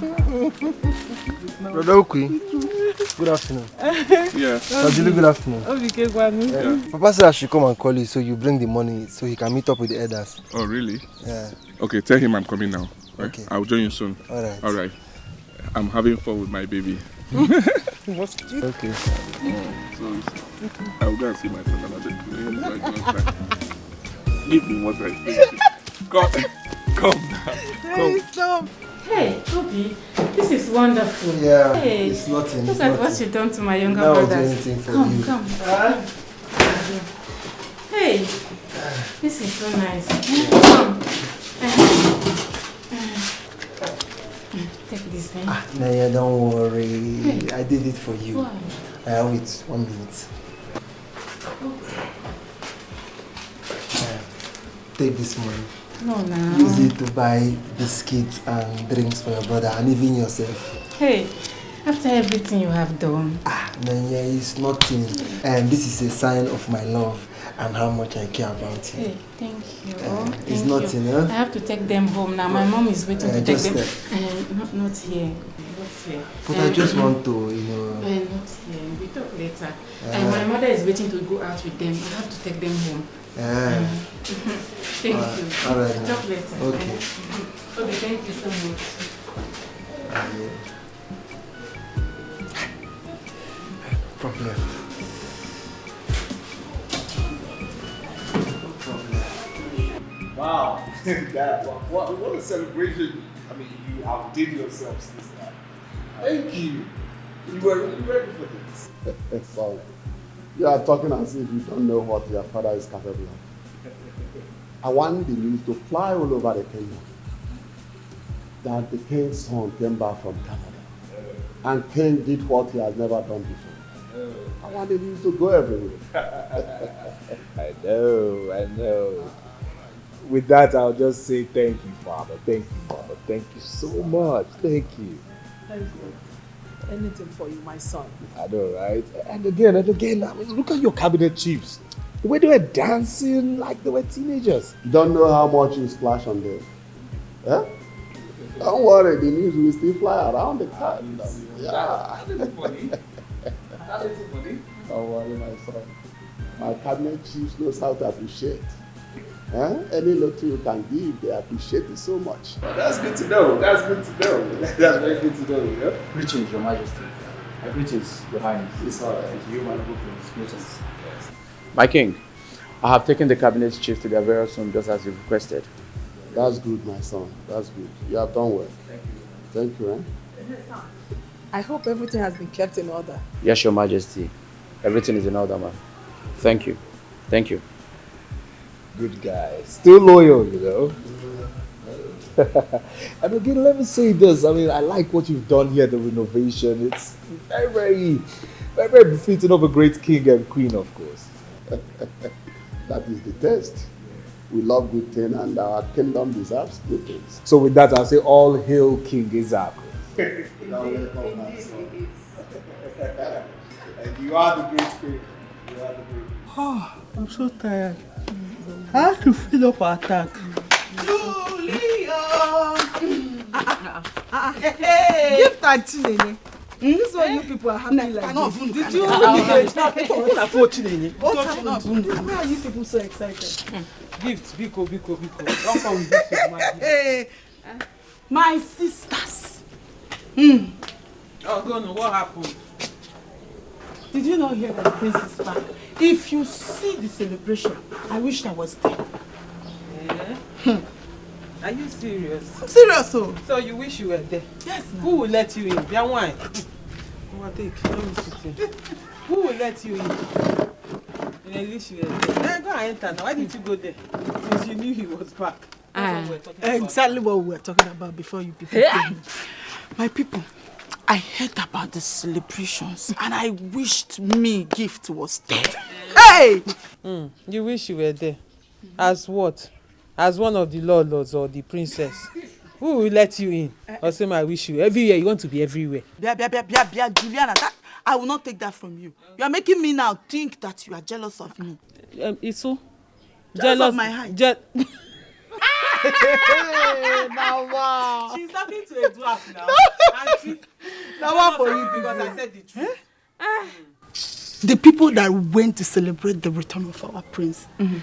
Brother Okwi, good afternoon. Yeah. Sajili, good afternoon. Yeah. Papa said I should come and call you so you bring the money so he can meet up with the elders. Oh, really? Yeah. Okay, tell him I'm coming now. Right? Okay. I'll join you soon. Alright. Alright. I'm having fun with my baby. Okay. So, I'll go and see my brother. Give me what I say. Come now. Come. Stop. Hey, Toby, this is wonderful. Yeah, hey, it's nothing. Look at what you've done to my younger I'll do brothers. anything for Come, you. come. Hey, this is so nice. Come. Take this thing. Naya, don't worry. I did it for you. Why? Wait 1 minute. Take this money. No, no. Use it to buy biscuits and drinks for your brother and even yourself. Hey, after everything you have done. Nanya, it's nothing. And this is a sign of my love and how much I care about you. Hey, thank you. It's nothing, huh? I have to take them home now. My mom is waiting to take them. Not here. Not here. But I just want to, not here. We talk later. My mother is waiting to go out with them. I have to take them home. Thank you. All right. Talk later. Okay. Okay, thank you so much. Problem. Wow. Dad, what a celebration. I mean, you outdid yourselves this time. Thank you. You were really ready for this. Sorry. You are talking as if you don't know what your father is capable of. I want the news to fly all over the kingdom that the king's son came back from Canada and King did what he has never done before. I want the news to go everywhere. I know. With that, I'll just say thank you, Father. Thank you, Father. Thank you so much. Thank you. Thank you. Anything for you, my son. I know, right? And again, I mean, look at your cabinet chiefs. The way they were dancing like they were teenagers. You don't know how much you splash on them. Eh? Don't worry, the news will still fly around the kingdom. Yeah. Don't worry, my son. My cabinet chiefs knows how to appreciate. Any little you can give, they appreciate it so much. Well, that's good to know. That's very good to know, yeah? Greetings, Your Majesty. Greetings, Your Highness. It's all right. You, my noble prince. Greetings. My king, I have taken the cabinet chief to their various home just as you've requested. That's good, my son. That's good. You have done well. Thank you, I hope everything has been kept in order. Yes, Your Majesty. Everything is in order, man. Thank you. Thank you. Good guy. Still loyal, you know. And again, let me say this. I mean, I like what you've done here, the renovation. It's very befitting of a great king and queen, of course. That is the test. We love good things and our kingdom deserves good things. So with that, I'll say all hail King Isaac. And you are the great king. You are the great. Oh, I'm so tired. I have to fill up our tank. Give that to Nene. This is why you people are happy like this. Did you really why are you people so excited? Gift, Biko. Don't come with this, Hey, my sisters. Oh, go on, what happened? Did you not hear that the prince is back? If you see the celebration, I wish I was there. Are you serious? I'm serious, oh. So you wish you were there? Yes. Who will let you in? Your wine. Take. Let me sit in. Who will let you in? In at least you were there. Then go and enter now. Why didn't you go there? Since you knew he was back. That's what we're talking about. Exactly what we were talking about before you people came. My people, I heard about the celebrations and I wished me gift was there. Hey! You wish you were there. As what? As one of the lords or the princess? Who will let you in? Or say, I wish you. Everywhere, you want to be everywhere. Juliana, I will not take that from you. You are making me now think that you are jealous of me. Isu? Jealous of my height. Hey, now wow. She's talking to a dwarf now. Auntie, Now what for you? because I said the truth. The people that went to celebrate the return of our prince have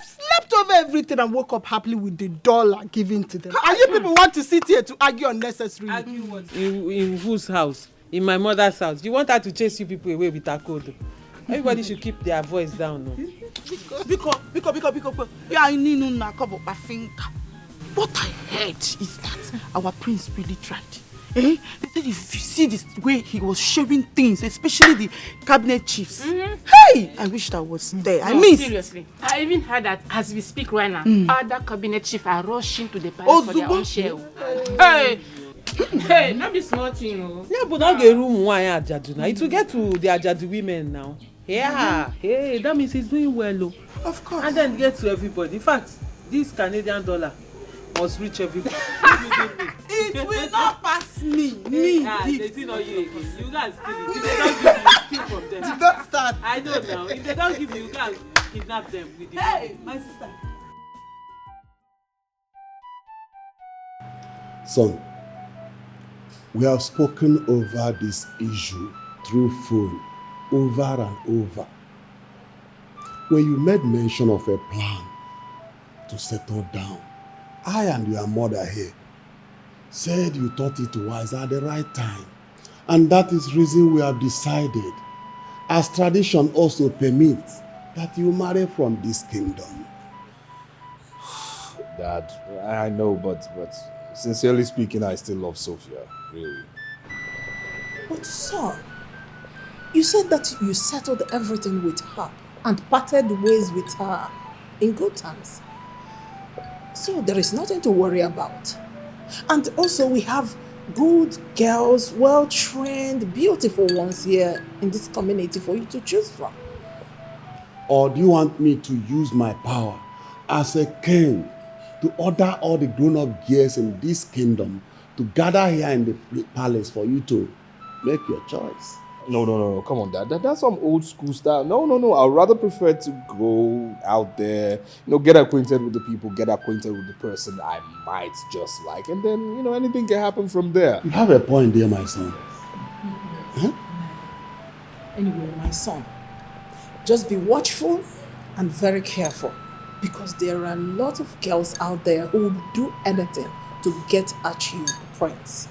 slept over everything and woke up happily with the dollar given to them. And you people want to sit here to argue unnecessarily. Argue what? In whose house? In my mother's house. You want her to chase you people away with her code? Everybody should keep their voice down. No? Because. Yeah, I need to cover my finger. What I heard is that our prince really tried. They said if you see this way he was sharing things, especially the cabinet chiefs. Hey, I wish I was there. I missed. Seriously. I even heard that as we speak right now, other cabinet chiefs are rushing to the palace for their own share. Hey, not be small thing. Yeah, but don't get room why Ajadu now. It will get to the Ajadu women now. Yeah. Hey, that means he's doing well. Of course. And then get to everybody. In fact, this Canadian dollar must reach everybody. It will not pass me. They still not you. You guys steal it. If they don't give you, steal from them. Don't start. I know now. If they don't give you, you guys kidnap them with the Hey, my sister. Son, we have spoken over this issue through phone over and over. When you made mention of a plan to settle down, I and your mother here said you thought it wise at the right time. And that is reason we have decided, as tradition also permits, that you marry from this kingdom. Dad, I know, but sincerely speaking, I still love Sophia, really. But son, you said that you settled everything with her and parted ways with her in good terms. So there is nothing to worry about. And also we have good girls, well-trained, beautiful ones here in this community for you to choose from. Or do you want me to use my power as a king to order all the grown-up girls in this kingdom to gather here in the palace for you to make your choice? No. Come on, Dad. That's some old school style. No. I'd rather prefer to go out there, get acquainted with the people, get acquainted with the person I might just like, and then, anything can happen from there. You have a point there, my son. Huh? Anyway, my son, just be watchful and very careful, because there are a lot of girls out there who will do anything to get at you, Prince.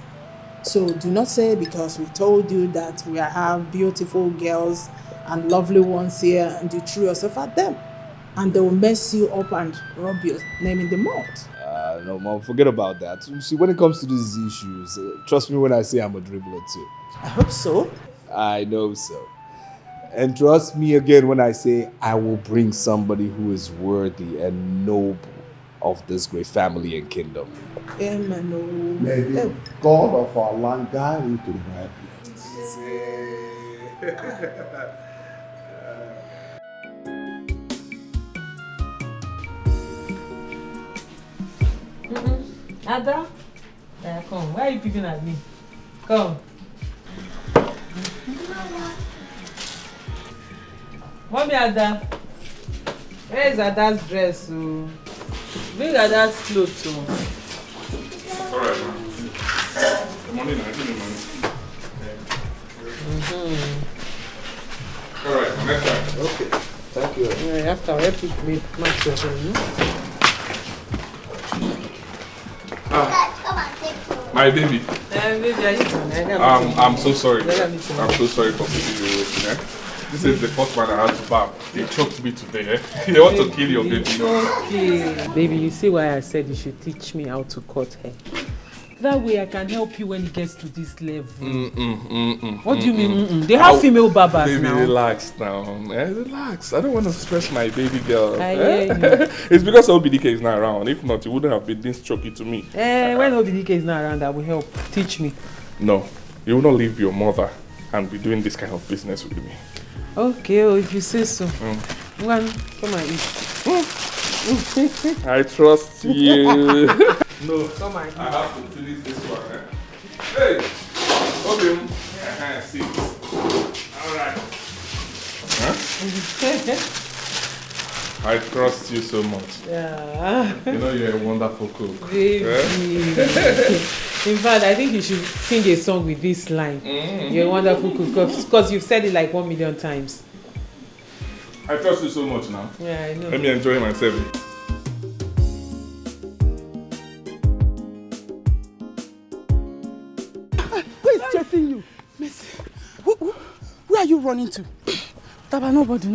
So do not say because we told you that we have beautiful girls and lovely ones here and you threw yourself at them. And they will mess you up and rub your name in the mouth. No, Mom, forget about that. See, when it comes to these issues, trust me when I say I'm a dribbler too. I hope so. I know so. And trust me again when I say I will bring somebody who is worthy and noble of this great family and kingdom. Amen. May the God of our land guide you to the right place. Ada? Come. Why are you picking at me? Come. Mommy, Ada. Where is Ada's dress? Bring Ada's clothes. Alright, man. The money now, give me money. Alright, next time. Okay, thank you. Yeah, after I help you match your hair, My baby. I'm so sorry. I'm so sorry for keeping you waiting. This is the first man I had to bath. They choked me today. They want to kill your baby. Okay. Baby, you see why I said you should teach me how to cut hair? That way I can help you when it gets to this level. What do you mean? They have female barbers baby, now. Baby, relax now. Relax. I don't want to stress my baby girl. It's because OBDK is not around. If not, you wouldn't have been this choky to me. When OBDK is not around, I will help. Teach me. No, you will not leave your mother and be doing this kind of business with me. Okay, if you say so. One, come and eat. I trust you. No, come on. I have to finish this one. Hey, okay. See. All right. I trust you so much. Yeah. You know you're a wonderful cook. Baby. In fact, I think you should sing a song with this line. You're a wonderful cook, because you've said it like 1 million times. I trust you so much now. Yeah, I know. Let me enjoy myself. Who is chasing you? Mercy. Where are you running to? Taba, nobody.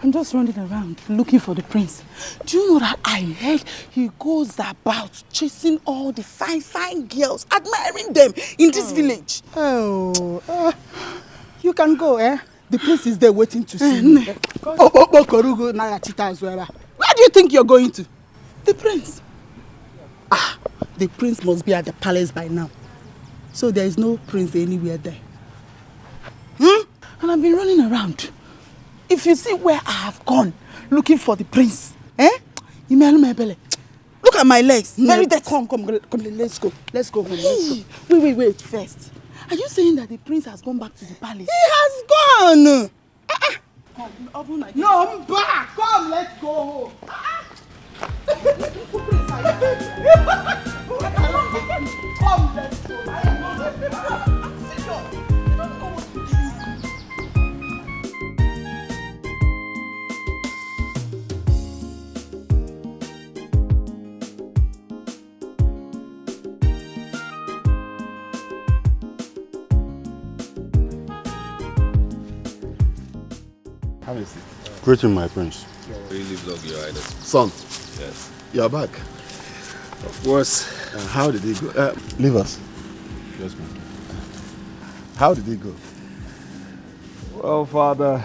I'm just running around looking for the prince. Do you know that I heard he goes about chasing all the fine girls, admiring them in this village? You can go, eh? The prince is there waiting to see you. Where do you think you're going to? The prince. The prince must be at the palace by now. So there is no prince anywhere there. And I've been running around. If you see where I have gone looking for the prince, look at my legs. Very dirty. Come, let's go. Let's go. Wait. First, are you saying that the prince has gone back to the palace? He has gone. No, I'm back. Come, let's go home. Come, let's go. I'm serious. You don't know what to do. Have a seat. Greeting, my prince. Really love your highness. Son. Yes. You're back. Of course. How did it go? Leave us. Yes, ma'am. How did it go? Well, Father,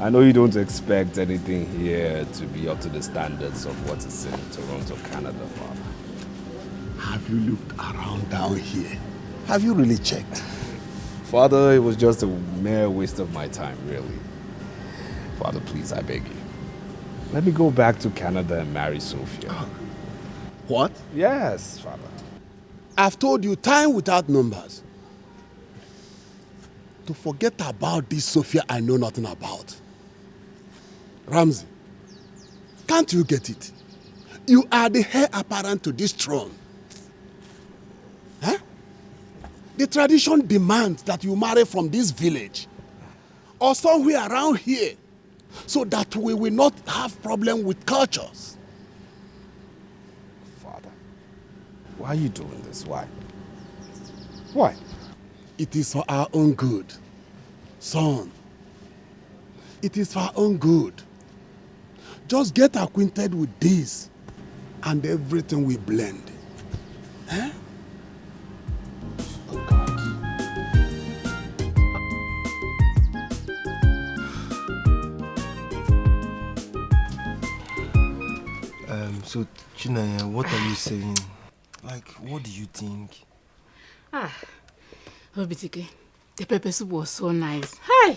I know you don't expect anything here to be up to the standards of what is in Toronto, Canada, Father. Have you looked around down here? Have you really checked? Father, it was just a mere waste of my time, really. Father, please, I beg you. Let me go back to Canada and marry Sophia. What? Yes, Father. I've told you time without numbers to forget about this Sophia I know nothing about. Ramsey, can't you get it? You are the heir apparent to this throne. Huh? The tradition demands that you marry from this village or somewhere around here so that we will not have problem with cultures. Father, why are you doing this? Why? Why? It is for our own good. Son, it is for our own good. Just get acquainted with this and everything will blend. Huh? So, Chinaya, what are you saying? Like, what do you think? Obitike, the pepper soup was so nice. Hi!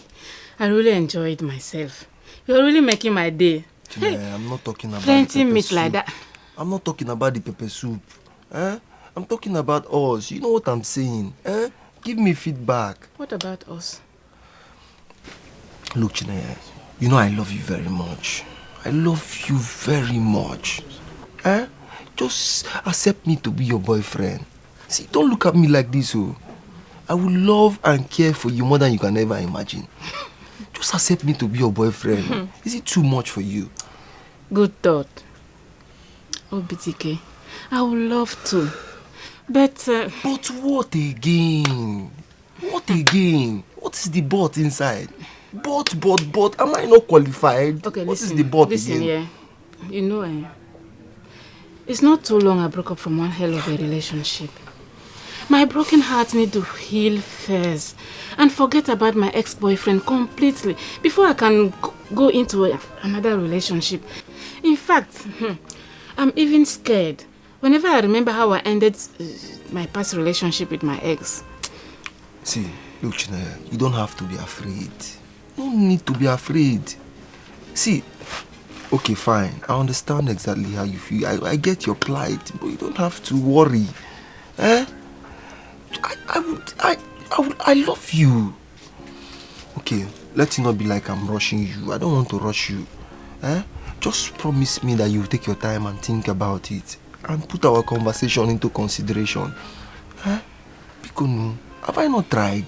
I really enjoyed myself. You're really making my day. Chinaya, I'm not talking about plenty meat like that. I'm not talking about the pepper soup. I'm talking about us. You know what I'm saying? Give me feedback. What about us? Look, Chinaya, you know I love you very much. I love you very much. Just accept me to be your boyfriend. See, don't look at me like this, oh. I will love and care for you more than you can ever imagine. Just accept me to be your boyfriend. Is it too much for you? Good thought. Obitike, I would love to. But what again? What again? What is the but inside? But, am I not qualified? Okay, what listen, is the but listen, again? Yeah. You know, it's not too long I broke up from one hell of a relationship. My broken heart needs to heal first and forget about my ex-boyfriend completely before I can go into another relationship. In fact, I'm even scared whenever I remember how I ended my past relationship with my ex. See, look, Chinaya, you don't have to be afraid. You don't need to be afraid. See, okay, fine. I understand exactly how you feel. I get your plight, but you don't have to worry. I love you. Okay, let it not be like I'm rushing you. I don't want to rush you. Just promise me that you will take your time and think about it. and put our conversation into consideration. Huh? Because no, have I not tried?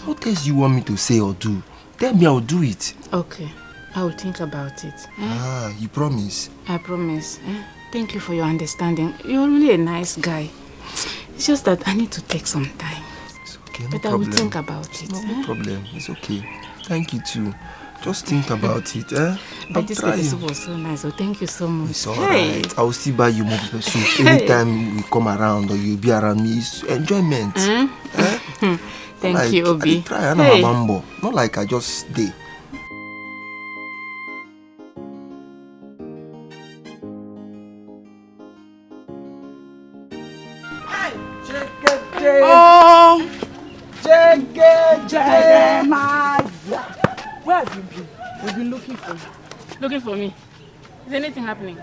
What else you want me to say or do? Tell me, I'll do it. Okay, I will think about it. Ah, you promise? I promise. Thank you for your understanding. You're really a nice guy. It's just that I need to take some time. It's okay, no but problem. I will think about it. No problem. It's okay. Thank you too. Just think about it, eh? But this soup was so nice, so thank you so much. It's alright. I will still buy you more pepper soup. Anytime we come around or you'll be around me, it's enjoyment. Eh? Thank you, Obi. I try and have a bambo. Not like I just stay. Oh, Jeremiah. Where have you been? We've been looking for you. Looking for me? Is anything happening?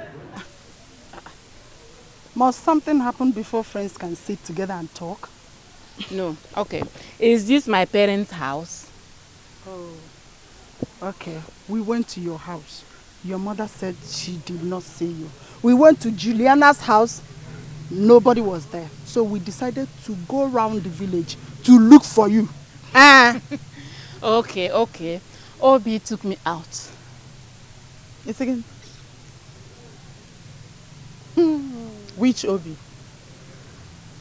Must something happen before friends can sit together and talk? No. Okay. Is this my parents' house? Oh. Okay. We went to your house. Your mother said she did not see you. We went to Juliana's house. Nobody was there. So we decided to go around the village to look for you. Okay. Obi took me out. It's again. Which Obi?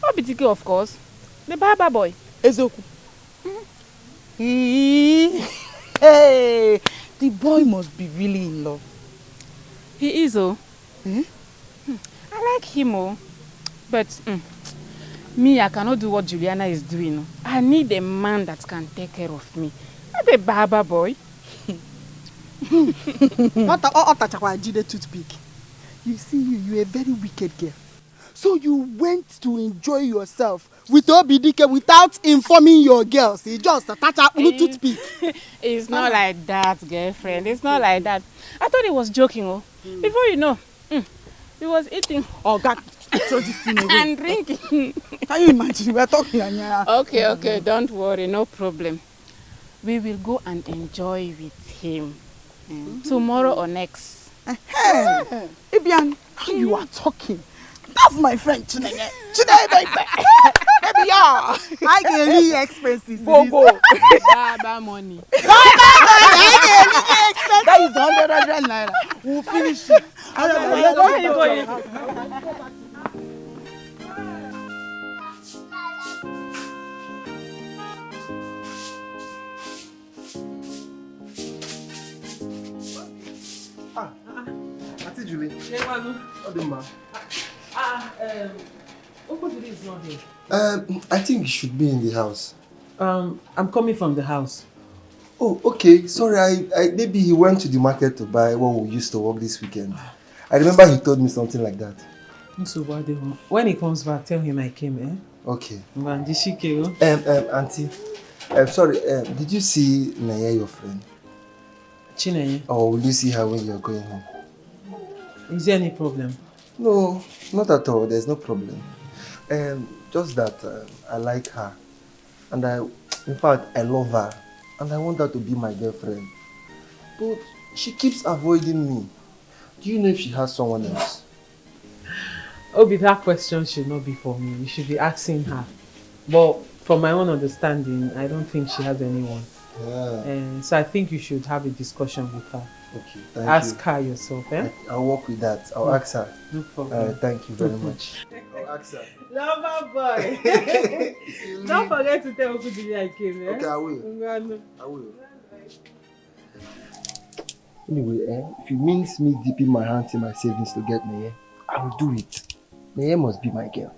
Obi Tiki, of course. The barber boy. Ezoku. Hey, the boy must be really in love. He is, oh. I like him, oh. But me, I cannot do what Juliana is doing. I need a man that can take care of me. Not a barber boy. Toothpick. You see, you're a very wicked girl. So you went to enjoy yourself with Obidike without informing your girls. You just attach a toothpick. It's not like that, girlfriend. It's not like that. I thought he was joking, oh. Before you know, he was eating. Oh, God. Throw this thing away. And drinking. Can you imagine? We're talking. Okay, don't worry, no problem. We will go and enjoy with him. Tomorrow or next. Hey, Ibian, you are talking. That's my friend Chineye. Chineye, baby. Baby, yeah. I get really expenses. Go. Baba money. That is 100 naira. We'll finish it. Auntie Julie. Okudiri is not here. I think he should be in the house. I'm coming from the house. Oh, okay. Sorry, I maybe he went to the market to buy what we used to work this weekend. I remember he told me something like that. When he comes back, tell him I came, eh? Okay. Auntie. Sorry, did you see Naya, your friend? Chineye. Or will you see her when you're going home? Is there any problem? No, not at all. There's no problem. Just that I like her. And in fact, I love her. And I want her to be my girlfriend. But she keeps avoiding me. Do you know if she has someone else? Obi, that question should not be for me. You should be asking her. But from my own understanding, I don't think she has anyone. Yeah. So I think you should have a discussion with her. Okay, ask her yourself, eh? I'll work with that. I'll ask her. No problem. Thank you very much. I'll ask her. Lover boy. Don't forget to tell Okudili I came, eh? Okay, I will. Anyway, if it means me dipping my hands in my savings to get Neye, I will do it. Neye must be my girl.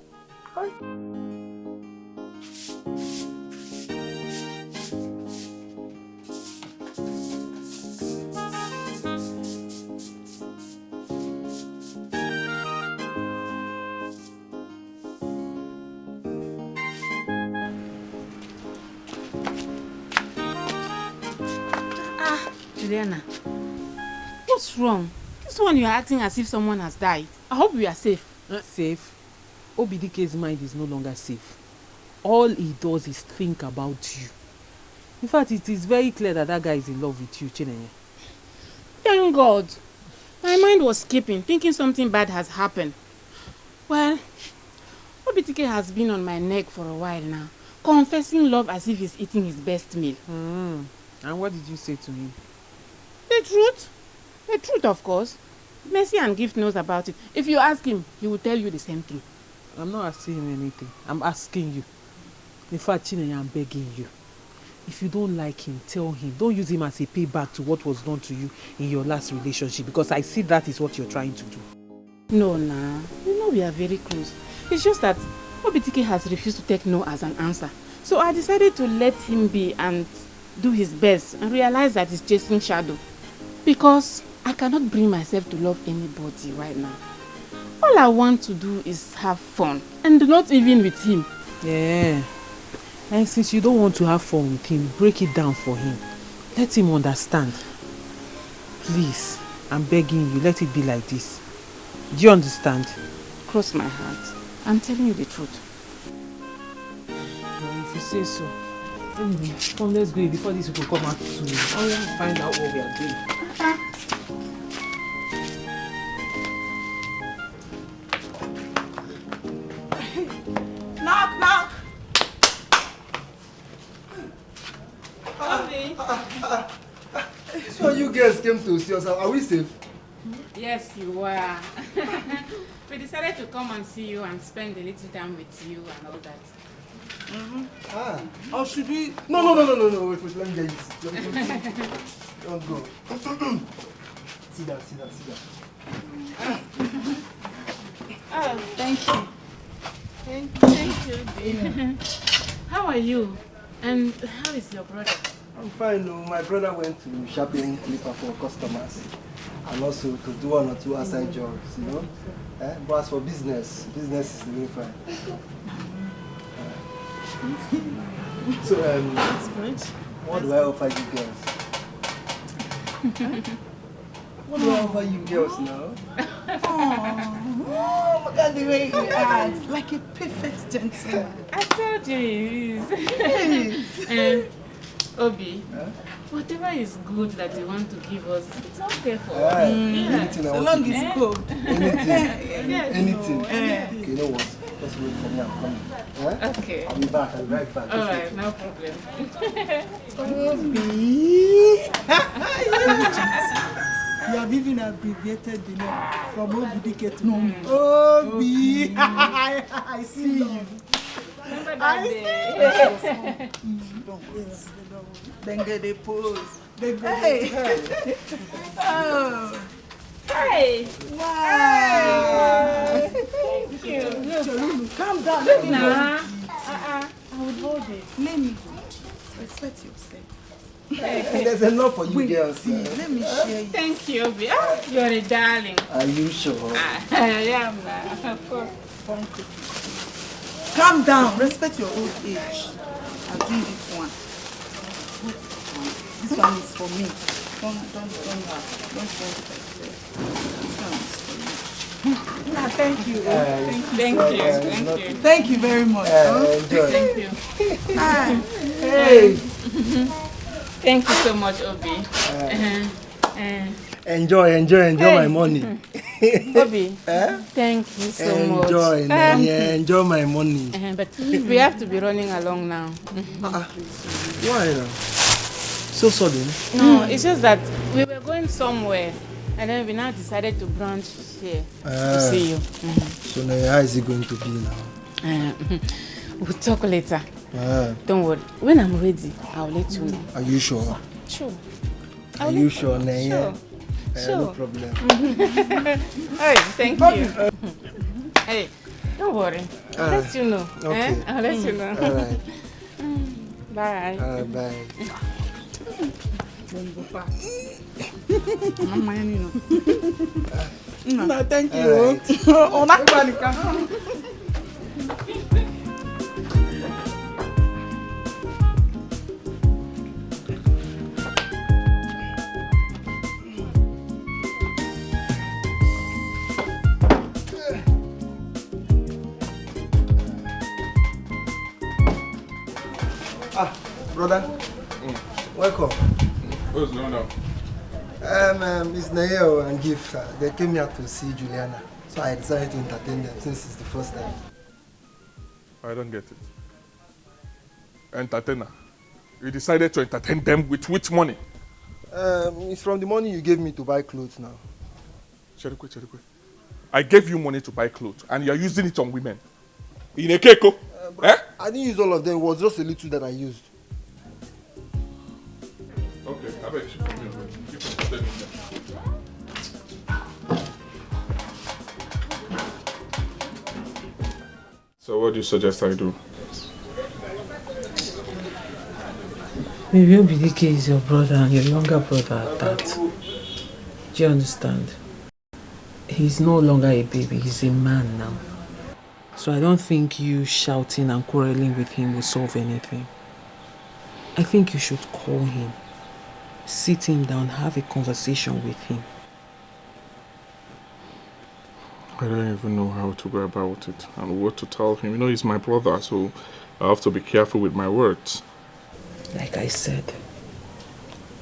Juliana, what's wrong? This one you're acting as if someone has died. I hope we are safe. Safe? Obidike's mind is no longer safe. All he does is think about you. In fact, it is very clear that that guy is in love with you, Chineye. Thank God. My mind was skipping, thinking something bad has happened. Well, Obitike has been on my neck for a while now, confessing love as if he's eating his best meal. And what did you say to him? The truth. The truth, of course. Mercy and Gift knows about it. If you ask him, he will tell you the same thing. I'm not asking him anything. I'm asking you. In fact, Chinenye, I'm begging you. If you don't like him, tell him. Don't use him as a payback to what was done to you in your last relationship, because I see that is what you're trying to do. No, nah. You know we are very close. It's just that Obitike has refused to take no as an answer. So I decided to let him be and do his best and realize that he's chasing shadow. Because I cannot bring myself to love anybody right now. All I want to do is have fun, and not even with him. Yeah. And since you don't want to have fun with him, break it down for him. Let him understand. Please, I'm begging you, let it be like this. Do you understand? Cross my heart. I'm telling you the truth. Well, if you say so. Anyway, come, let's go before these people come out to find out what we are doing. Knock, knock. So you guys came to see us. Are we safe? Yes, you are. We decided to come and see you and spend a little time with you and all that. Or should we? No. Wait, let me get you. Don't go. Sit down. Oh, thank you. Thank you, dear. How are you? And how is your brother? I'm fine. No, my brother went to shopping clipper for customers and also to do 1 or 2 outside jobs, you know. But as for business is doing fine. So, That's good. what do I offer you girls? What do I offer you girls now? Oh, look at the way he acts, like a perfect gentleman. I told you he is. Obi, whatever is good that you want to give us, it's okay for us. Anything So I long want as it's good. Anything. Okay, you know what? Just wait for me, I'm coming. Okay. I'll be back, I'll be right back. Alright, no problem. You have even abbreviated the name from Obidike to Obi. I see you. Remember that I day? Then get a pose. Hey. Oh. Hey! Wow. Thank you. Calm down. Let me hold it. I would hold it. Let me hold it. Respect yourself. There's enough for you girls. See, let me share you. Thank you, Obi. You're a darling. Are you sure? I am, of course. Calm down. Respect your old age. I'll do this one. This one is for me. Don't force yourself. This one is for you. Thank you. Thank you. Thank you very much. Enjoy. Thank you. Hey! Thank you so much, Obi. Enjoy my money. Obi, thank you so much. Enjoy my money. But we have to be running along now. Why now? So sudden? No, it's just that we were going somewhere and then we now decided to branch here to see you. So now how is it going to be now? We'll talk later. Don't worry. When I'm ready, I'll let you know. Are you sure? Sure. Are you sure, Naya? Sure. No problem. Hey, thank you. Hey, don't worry. I'll let you know. Okay. I'll let you know. All right. Bye. Bye. No, thank you. Brother, welcome. What's going on? It's Nayo and Gift. They came here to see Juliana. So I decided to entertain them since it's the first time. I don't get it. Entertainer. You decided to entertain them with which money? It's from the money you gave me to buy clothes now. Cherikwe. I gave you money to buy clothes and you're using it on women. In a keko? I didn't use all of them. It was just a little that I used. Okay, I bet you from here. You can put them in there. So what do you suggest I do? Maybe Obidike is your brother and your younger brother at that. Do you understand? He's no longer a baby, he's a man now. So I don't think you shouting and quarreling with him will solve anything. I think you should call him, sit him down, have a conversation with him. I don't even know how to go about it and what to tell him. You know, he's my brother, so I have to be careful with my words. Like I said,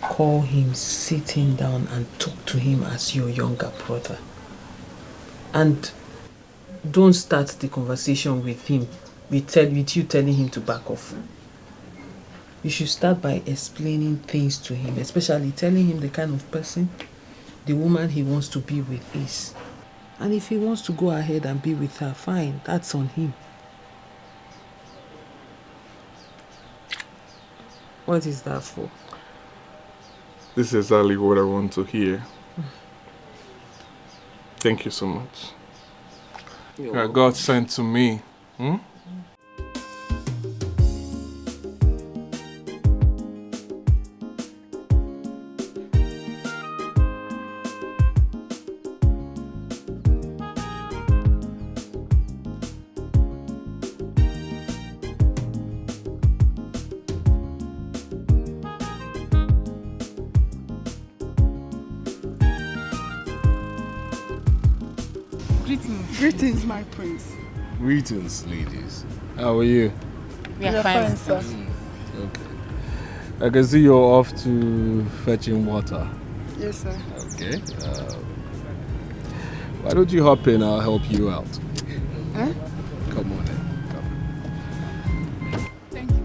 call him, sit him down and talk to him as your younger brother. And don't start the conversation with him, with you telling him to back off. You should start by explaining things to him, especially telling him the kind of person the woman he wants to be with is. And if he wants to go ahead and be with her, fine, that's on him. What is that for? This is exactly what I want to hear. Thank you so much. God sent to me. Greetings, my prince. Greetings, ladies. How are you? We are fine, sir. Okay. I can see you're off to fetching water. Yes, sir. Okay. Why don't you hop in? I'll help you out. Huh? Come on in. Thank you.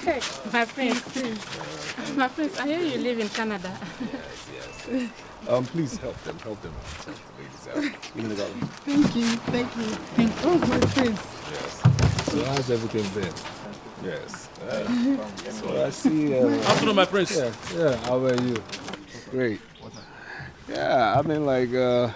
Hey, my friend. My friends, I hear you live in Canada. Yes. Please help them out. Ladies out. Thank you. Oh, my prince. Yes. So how's everything been? Yes. So I see. Afternoon, my prince. Yeah. How are you? Great. Yeah. I mean,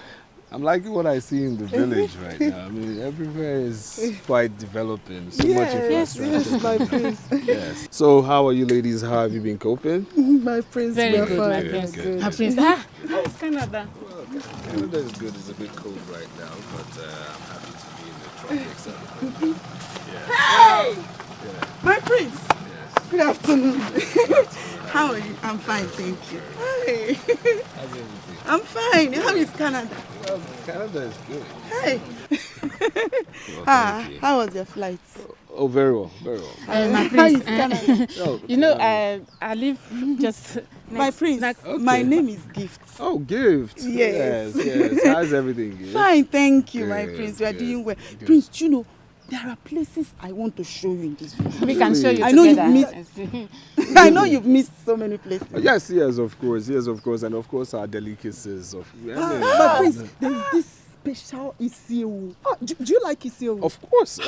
I'm liking what I see in the village right now. I mean, everywhere is quite developing. So much infrastructure. Yes, my prince. Yes. So, how are you ladies? How have you been coping? My prince, Very we are good, fine. my prince. Good. My prince. How is Canada? Well, Canada is good. It's a bit cold right now, but I'm happy to be in the tropics. Hey! Yeah. My prince. Yes. Good afternoon. How are you? I'm fine, thank you. Hey. How's everything? I'm fine. How is Canada? Well, Canada is good. Hey. Thank you. How was your flight? Oh, very well. My How prince. is Canada? Oh, You know, I live just My prince, my name is Gift. Oh, Gift. Yes. How's everything, Gift? Fine, thank you, my Good, prince. We are good, doing well. good. Prince, do you know, there are places I want to show you in this village. We can show you I know together. you've I know you've missed so many places. Yes, of course, and of course our delicacies of. But Prince, there's this special iseo. Oh, do you like iseo? Of course.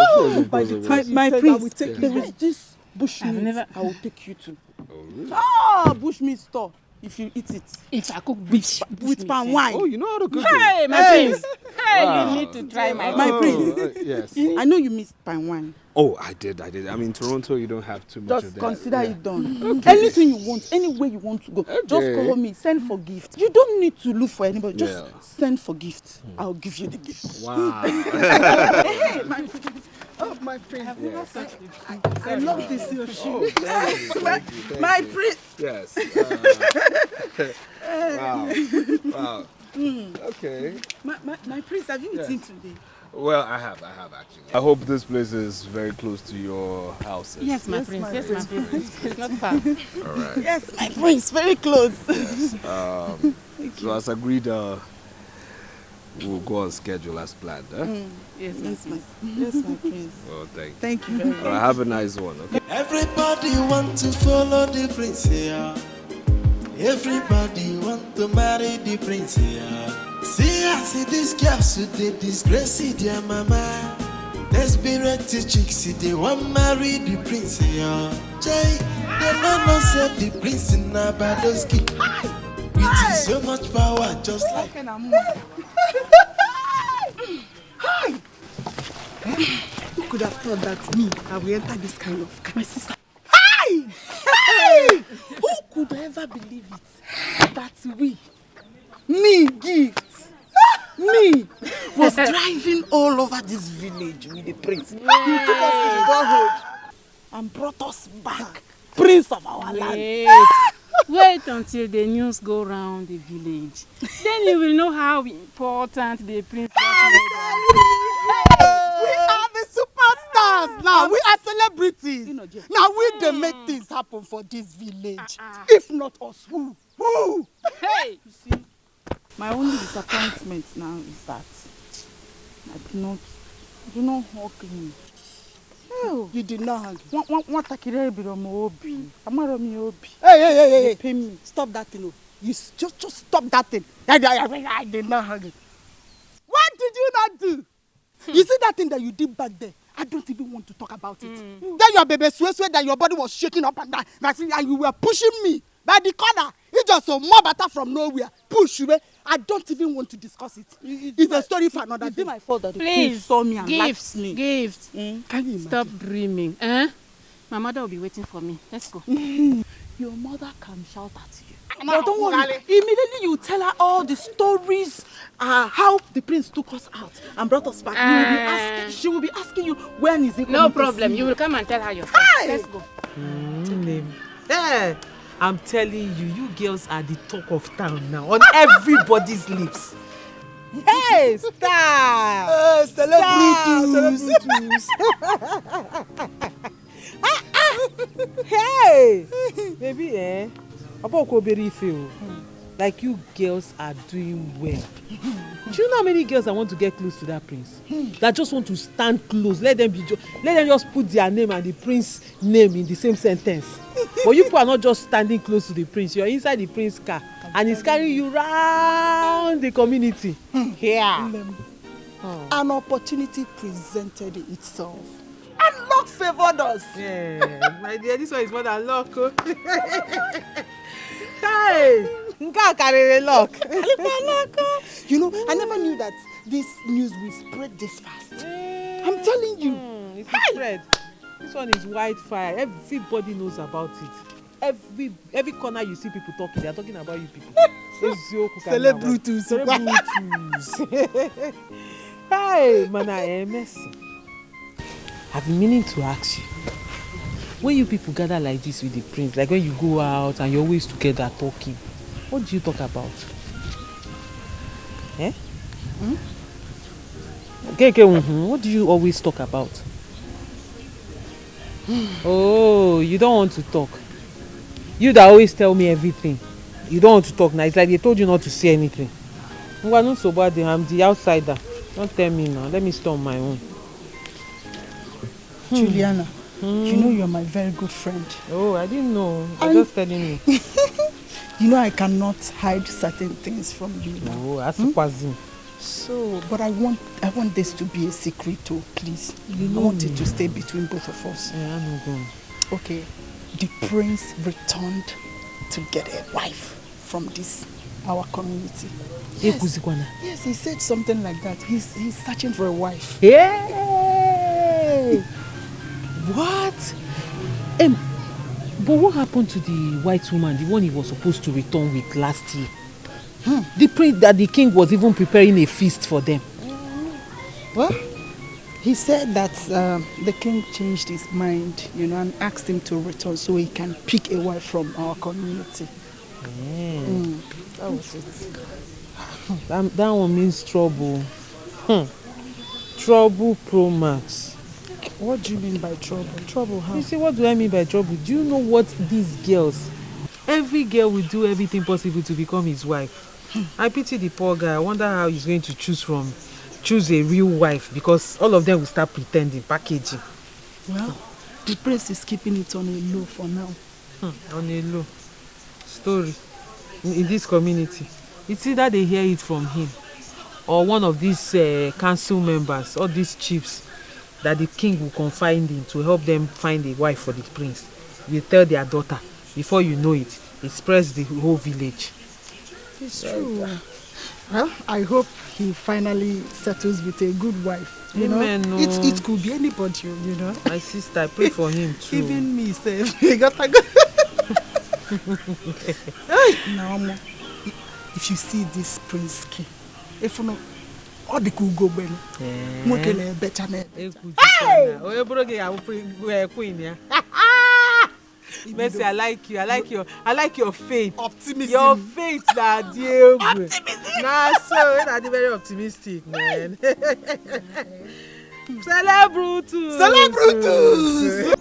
By the time my prince, there is this bushmeat never- I will take you to. Oh, really? Bushmeat store. if you eat it. If I cook with palm wine. Oh, you know how to cook Hey, it. my prince. Hey, Wow. you need to try my prince. Yes. I know you missed palm wine. Oh, I did. I mean, in Toronto, you don't have too much Just of that. consider Yeah. it done. Okay. Anything you want, anywhere you want to go, just call me, send for gift. You don't need to look for anybody, just send for gift. I'll give you the gift. Wow. Hey, my prince. I love this your shoe. My prince. Yes. Wow. Okay. My prince, have you eaten today? Well, I have actually. I hope this place is very close to your houses. Yes, my prince. Yes, my prince. It's not far. All right. Yes, my prince, very close. Yes. So as agreed, we'll go on schedule as planned. Yes, my prince. Well, Thank you very much. All right, have a nice one. Okay. Everybody want to follow the prince here. Everybody want to marry the prince here. See, I see these girls who they disgrace their mama. Desperate chicks, they want marry the prince here. Jay, they don't know say the prince in Nabadoski. With so much power, just like Hi! Who could have thought that me, I will enter this kind of car? My sister. Hi! Hey! Who could ever believe it? That me, gift, me, was driving all over this village with the prince. He took us to the neighborhood and brought us back, prince of our land. Wait until the news go round the village. Then you will know how important the prince is. We are the superstars now. We are celebrities. Now we they make things happen for this village. If not us, who? Who? Hey! You see, my only disappointment now is that I did not hug him. Oh, you did not hug him. Hey. Pay me. Stop that thing. You just stop that thing. I did not hug him. What did you not do? You see that thing that you did back there? I don't even want to talk about it. Then your baby swear that your body was shaking up and down. And you were pushing me by the corner. It just a more butter from nowhere. Push you. I don't even want to discuss it. It's a story for another day. It's my fault that the prince saw me and laughed me. Gifts. Can you imagine? Stop dreaming. Eh? My mother will be waiting for me. Let's go. Your mother can shout at you. No, don't worry. Immediately you tell her all the stories, how the prince took us out and brought us back. She will be asking you when is it coming. No problem. You will come and tell her yourself. Hi. Let's go. Hey, I'm telling you, you girls are the talk of town now, on everybody's lips. Hey, star! Celebrities! Hey! Baby, like you girls are doing well. Do you know how many girls that want to get close to that prince? That just want to stand close. Let them just put their name and the prince's name in the same sentence. But you people are not just standing close to the prince. You're inside the prince's car and he's carrying you round the community. Here. An opportunity presented itself. And luck favored us. Yeah, my dear, this one is more than luck. Oh. Hey! Luck. You know, I never knew that this news will spread this fast. I'm telling you. It's a spread. This one is wildfire. Everybody knows about it. Every corner you see people talking, they are talking about you people. Celebrities. Hey, Mana Messi. I've been meaning to ask you. When you people gather like this with the prince, like when you go out and you're always together talking, what do you talk about? Eh? Okay, what do you always talk about? Oh, you don't want to talk. You that always tell me everything. You don't want to talk now. It's like they told you not to say anything. I'm the outsider. Don't tell me now. Let me stay on my own. Juliana, you know you're my very good friend. Oh, I didn't know. You're just telling me. You know I cannot hide certain things from you now. Oh, that's surprising. So, but I want this to be a secret too, please. I want it to stay between both of us. Yeah, I'm going. Okay. The prince returned to get a wife from this, our community. Yes. Yes, he said something like that. He's searching for a wife. Hey! What? But what happened to the white woman, the one he was supposed to return with last year? The prince that the king was even preparing a feast for them. Well, he said that the king changed his mind, and asked him to return so he can pick a wife from our community. That was it. That one means trouble. Trouble pro max. What do you mean by trouble? Trouble how? You see, what do I mean by trouble? Do you know what these girls, every girl will do everything possible to become his wife. I pity the poor guy. I wonder how he's going to choose a real wife, because all of them will start pretending, packaging. Well, the prince is keeping it on a low for now. On a low. Story. In this community. It's either they hear it from him or one of these council members or these chiefs that the king will confide in to help them find a wife for the prince. They tell their daughter. Before you know it, it spreads the whole village. It's true. Well, I hope he finally settles with a good wife. Amen. No. It could be anybody, My sister, I pray for him too. Even me, sef. Now, if you see this prince king, if you know, all the cool go ben. Mercy, I like you. I like your faith. Optimism. Your faith, that dear. Optimism. Nah, so that's very optimistic, man. Celebrutus. Celebrutus.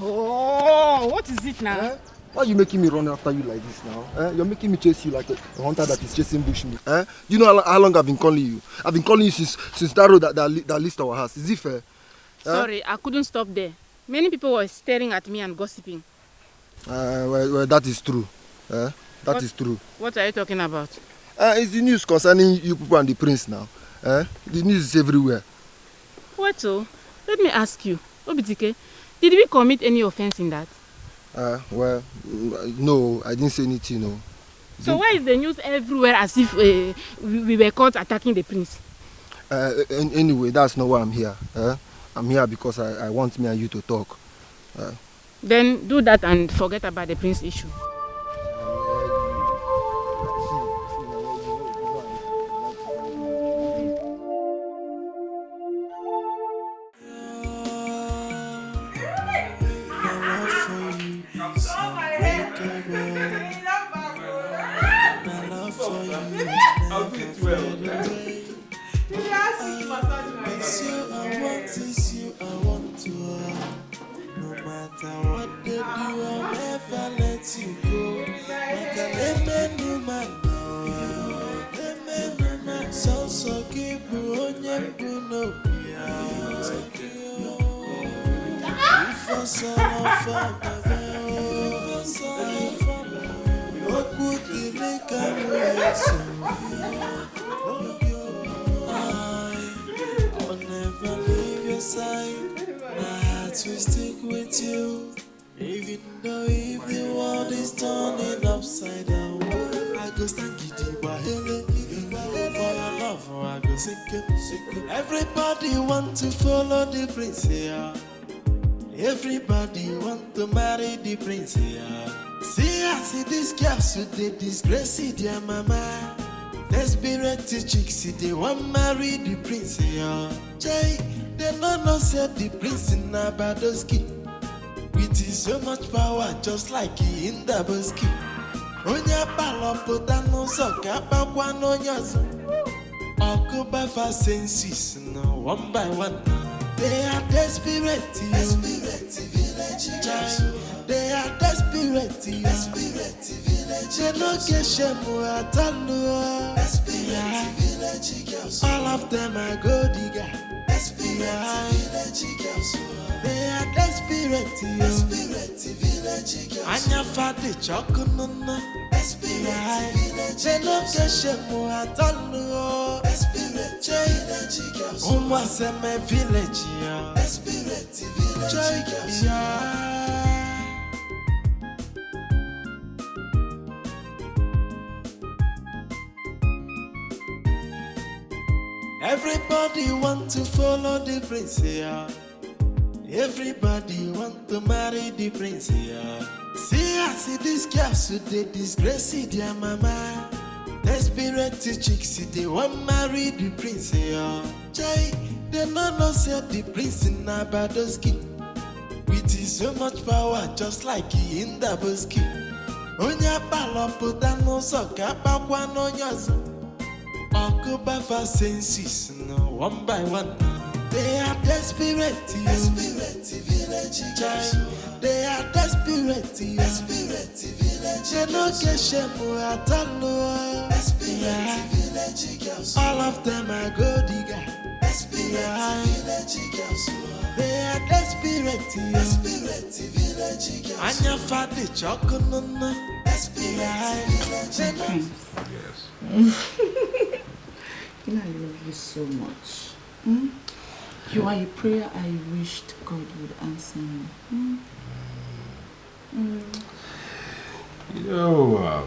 Oh, what is it now? Why are you making me run after you like this now? You're making me chase you like a hunter that is chasing bushmeat. You know how long I've been calling you? I've been calling you since that road that leads our house. Is it fair? Sorry, I couldn't stop there. Many people were staring at me and gossiping. Well, that is true. That is true. What are you talking about? It's the news concerning you people and the prince now. The news is everywhere. What so? Let me ask you, Obitike, did we commit any offense in that? Well, no, I didn't say anything, no. So why is the news everywhere as if we were caught attacking the prince? Anyway, that's not why I'm here. I'm here because I want me and you to talk. Then do that and forget about the prince issue. Everybody want to follow the prince here. Everybody want to marry the prince here. See, I see these girls who they disgrace their mama. Desperate chicks, they want marry the prince here. Jay, they no said the prince in Nabadoski. With his so much power, just like he in the Boski. Onya palopotano soka pakwano nyazo. Okuba for senses, no, one by one. They are desperate village girls. They are desperate village. They no get shame at all. Desperate village girls. All of them are gold digger. Desperate village girls. They are desperate village girls. Anya fadi chokununa. Desperate village. They no get shame at all. Desperate Almost a my village, yeah. Desperate village, yeah. Everybody want to follow the prince, yeah. Everybody want to marry the prince, yeah. See, I see these girls who they disgrace their mama. Desperate chicks, they want marry the prince, yeah. Jay, they no know say the prince in Abadoski. With his so much power, just like he in the busky. Onya palopo dano soka pakwa no nyazo. Okuba for senses, no, one by one. They are desperate village guys. They are desperate village. They no get shame at all. Desperate village girls. All of them are gold digger. Desperate village girls. They are desperate village girls. Anya fadi chokununa. Desperate village. Yes. I love you so much. You are a prayer I wished God would answer me. You know,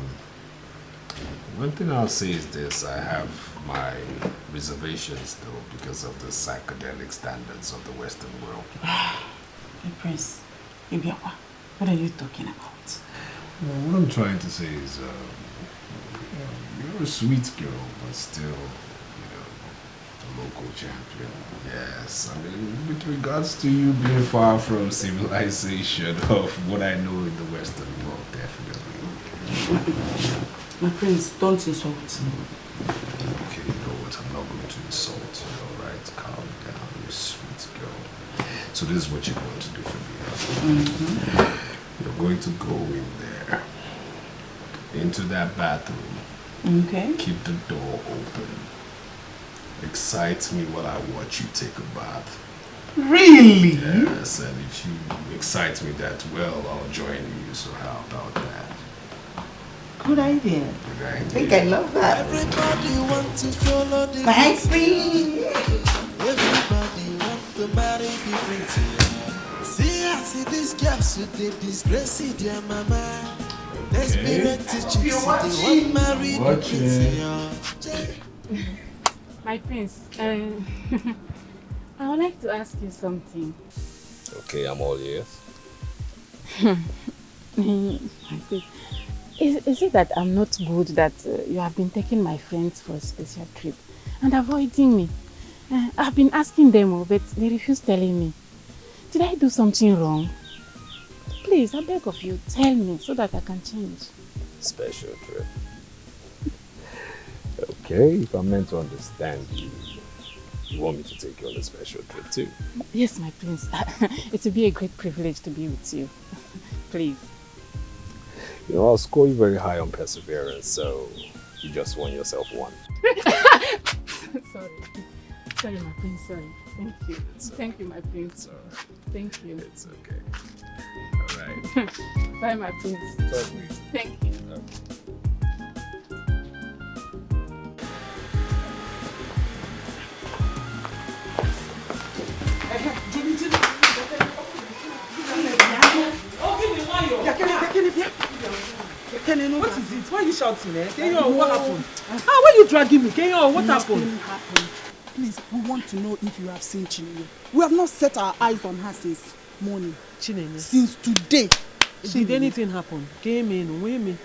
one thing I'll say is this: I have my reservations, though, because of the psychedelic standards of the Western world. Hey, Prince, what are you talking about? Well, what I'm trying to say is, you're a sweet girl, but still, a local champion. Yes, I mean, with regards to you being far from civilization of what I know in the Western world, definitely. My prince, don't insult me. Okay, you know what? I'm not going to insult you, alright? Calm down, you sweet girl. So this is what you're going to do for me. You're going to go in there, into that bathroom. Okay. Keep the door open. Excite me while I watch you take a bath. Really? Yes, and if you excite me that well, I'll join you. So how about that? Good idea. Good idea. I think I love that. Everybody want to follow the my prince. Everybody want to marry the prince. See, I see these girls who they disgrace their mama. Desperate chicks, they want marry the prince. My prince, I would like to ask you something. Okay, I'm all ears. Is it that I'm not good that you have been taking my friends for a special trip and avoiding me? I've been asking them, but they refuse telling me. Did I do something wrong? Please, I beg of you, tell me so that I can change. Special trip. Okay, if I'm meant to understand you, you want me to take you on a special trip too? Yes, my prince. It would be a great privilege to be with you. Please. You know, I'll score you very high on perseverance, so you just won yourself one. Sorry. Sorry, my prince, sorry. Thank you. Thank you, my prince. Right. Thank you. It's okay. Alright. Bye, my prince. Talk to you. Thank you. What is it? Why are you shouting? Kenyon, what happened? Why are you dragging me? Kenyon, what happened? Please, we want to know if you have seen Chinenye. We have not set our eyes on her since morning. Chinenye? Since today. Did anything happen? Came in, women.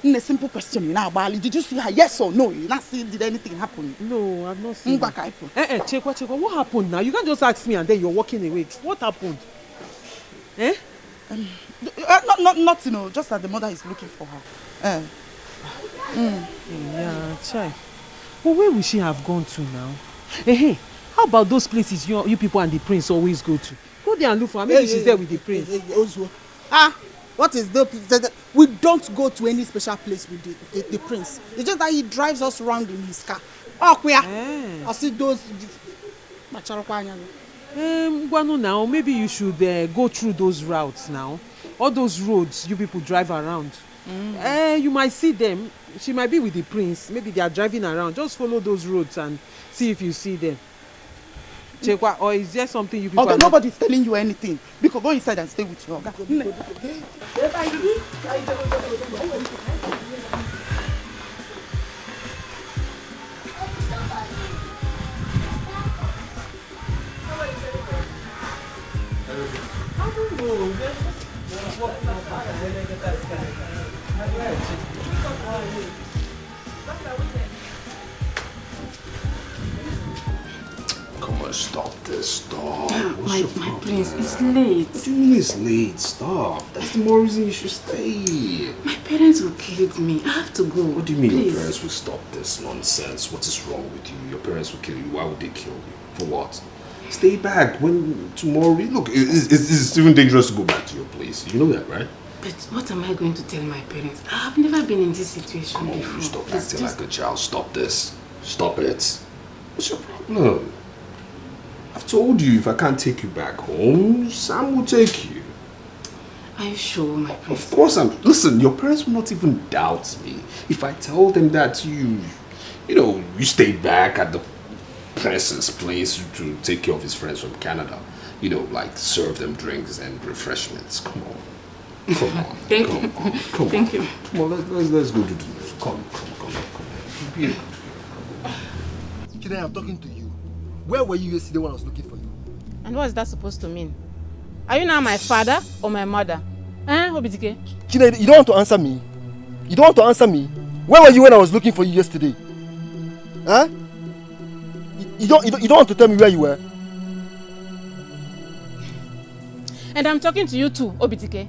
In a simple question, you know, did you see her? Yes or no? You not see? Did anything happen? No, I've not seen. Chekwa, what happened now? You can't just ask me and then you're walking away. What happened? Not you know, just that the mother is looking for her. Yeah, chai. But where will she have gone to now? Hey, how about those places you people and the prince always go to? Go there and look for her. Maybe she's there with the prince. What is the we don't go to any special place with the prince. It's just that he drives us around in his car. I see those. Guanu, now maybe you should go through those routes now. All those roads you people drive around. You might see them. She might be with the prince. Maybe they are driving around. Just follow those roads and see if you see them. Chekwa, or is there something you people Okay, are not... nobody's telling you anything. Because go inside and stay with your Oga. I don't know. Come on, stop this. Stop. My prince, it's late. What do you mean it's late? Stop. That's the more reason you should stay. My parents will kill me. I have to go. What do you mean Please. your parents will stop this nonsense? What is wrong with you? Your parents will kill you. Why would they kill you? For what? Stay back. When tomorrow... Look, it's even dangerous to go back to your place. You know that, right? But what am I going to tell my parents? I've never been in this situation Come on, before. you stop Please, acting like a child. Stop this. Stop it. What's your problem? I've told you if I can't take you back home, Sam will take you. Are you sure, my prince? Of course I'm... Listen, your parents will not even doubt me. If I tell them that you stayed back at the prince's place to take care of his friends from Canada. Like serve them drinks and refreshments. Come on. Come on. Thank you. Thank you. Come on, let's go do this. Come. Today I'm talking to you. Where were you yesterday when I was looking for you? And what is that supposed to mean? Are you now my father or my mother? Obidike? Chine, you don't want to answer me? You don't want to answer me? Where were you when I was looking for you yesterday? Huh? You don't want to tell me where you were? And I'm talking to you too, Obidike.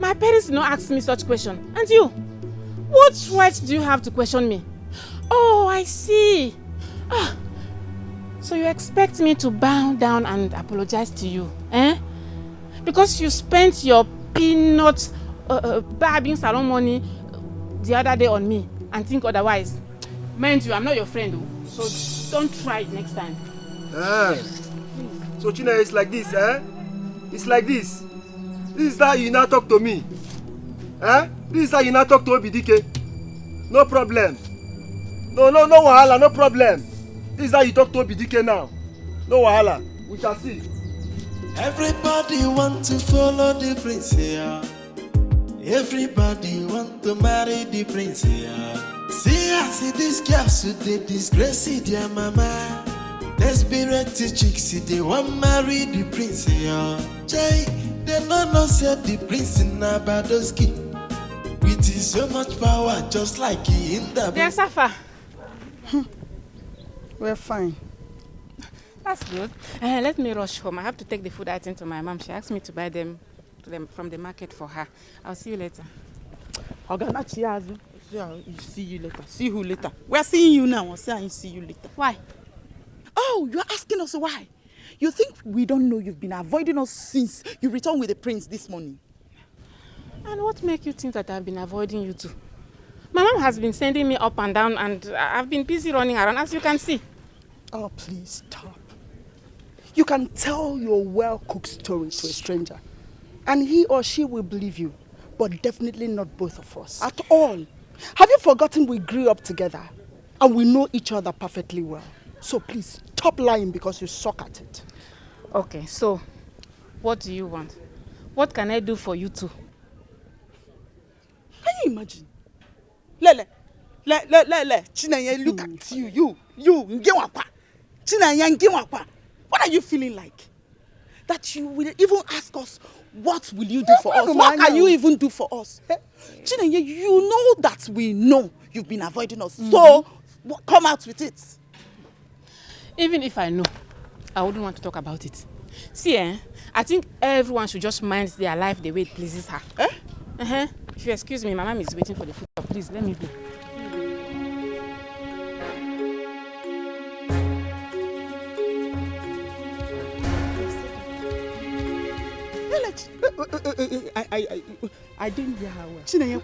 My parents did not ask me such question. And you? What right do you have to question me? Oh, I see. So you expect me to bow down and apologize to you, eh? Because you spent your peanut barbing salon money the other day on me and think otherwise. Mind you, I'm not your friend, so don't try it next time. So China, it's like this, eh? It's like this. This is how you now talk to me. Eh? This is how you now talk to Obidike. No problem. No wahala, no problem. This is how you talk to Obidike now. No wahala. We shall see. Everybody want to follow the prince here. Everybody want to marry the prince here. See this girl, so they disgrace their mama. Desperate chicks, they want marry the prince here. Jay, they no say the prince in Nabadoski. With so much power, just like he in the... Dear Safa. We're fine. That's good. Let me rush home. I have to take the food item to my mom. She asked me to buy them from the market for her. I'll see you later. See you later. See who later? We're seeing you now. I'll say I see you later. Why? Oh, you're asking us why? You think we don't know you've been avoiding us since you returned with the prince this morning? And what makes you think that I've been avoiding you too? My mom has been sending me up and down and I've been busy running around, as you can see. Oh, please stop. You can tell your well-cooked story to a stranger and he or she will believe you, but definitely not both of us. At all. Have you forgotten we grew up together and we know each other perfectly well? So please stop lying because you suck at it. Okay, so what do you want? What can I do for you two? Can you imagine? Lele, Chinenye, look at you, Ngewakwa. Chinenye, Ngewakwa. What are you feeling like? That you will even ask us, what will you do for us? What can you even do for us? Chinenye, you know that we know you've been avoiding us. So, come out with it. Even if I know, I wouldn't want to talk about it. See, I think everyone should just mind their life the way it pleases her. If you excuse me, my mom is waiting for the food. Please, let me go. I didn't hear her well. Chinenye,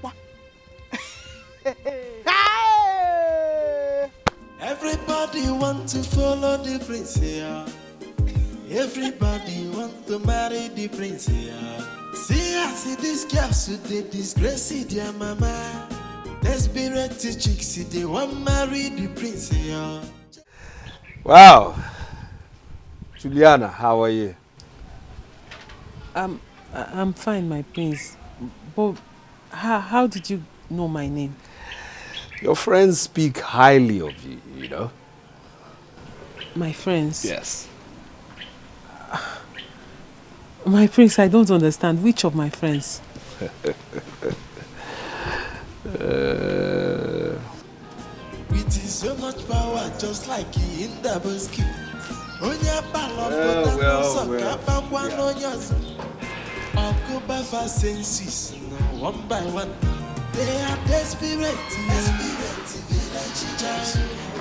Everybody want to follow the prince here. Everybody want to marry the prince here. See this girl, so they disgrace their mama. Desperate chicks, they want marry the prince here. Wow. Juliana, how are you? I'm fine, my prince. But how did you know my name? Your friends speak highly of you, you know? My friends? Yes. My prince, I don't understand. Which of my friends? With so much power, just like in double ski. Onya October first senses, one by one. They are desperate,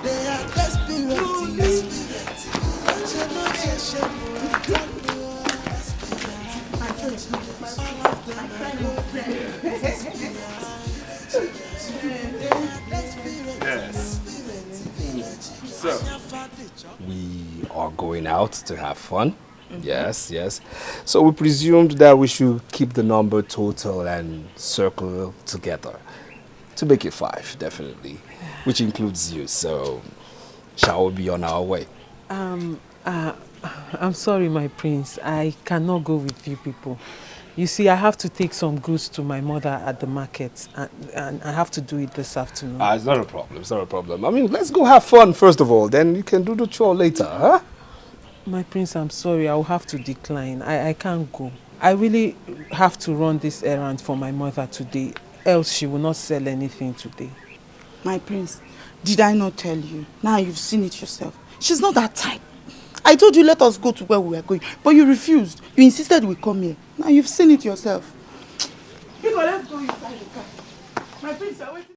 they are Yes. So, we are going out to have fun. Yes, yes. So we presumed that we should keep the number total and circle together to make it 5, definitely, which includes you. So, shall we be on our way? I'm sorry, my prince. I cannot go with you people. You see, I have to take some goods to my mother at the market, and I have to do it this afternoon. It's not a problem. It's not a problem. I mean, let's go have fun first of all. Then you can do the chore later, huh? My prince, I'm sorry. I will have to decline. I can't go. I really have to run this errand for my mother today, else she will not sell anything today. My prince, did I not tell you? Now you've seen it yourself. She's not that type. I told you let us go to where we were going, but you refused. You insisted we come here. Now you've seen it yourself. Let's go inside the car. My prince, you're waiting.